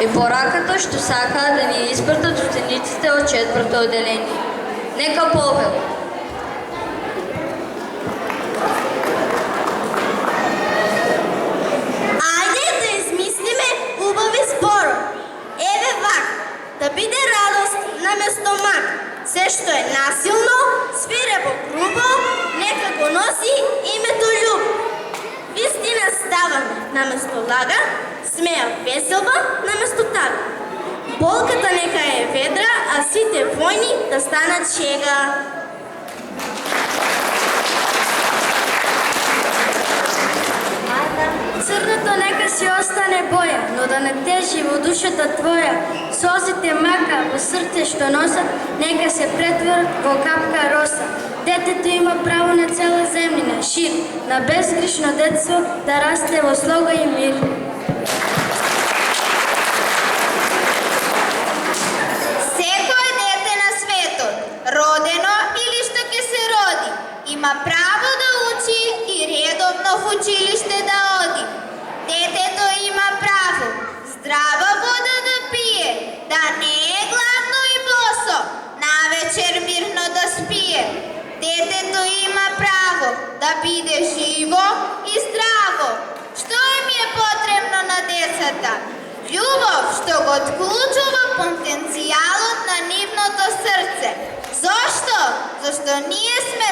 и пораката што сакаат да ни испратат учениците од 4-то одделение. Нека повел. Ајде да измислиме убави зборови. Еве вак, да биде радост наместо мак. Се што е насилно, свирепо, грубо, нека го носи името љуб. Вистина става наместо лага, смеја веселба наместо тага. Болката нека е ведра, а сите војни да станат шега. Црното нека си остане боја, но да не тежи во душата твоја. Созите мака во срце што носат, нека се претворат во капка роса. Детето има право на цела земјина, шир, на безгришно детство да расте во слога и мир. Секој дете на светот, родено или што ќе се роди, има право да учи и редовно в училиште да оди. Детето има право здрава вода да пие, да не е гладно и босо, навечер мирно да спие. Детето има право да биде живо и здраво. Што им е потребно на децата? Љубов што го отклучува потенцијалот на нивното срце. Зошто? Зашто ние сме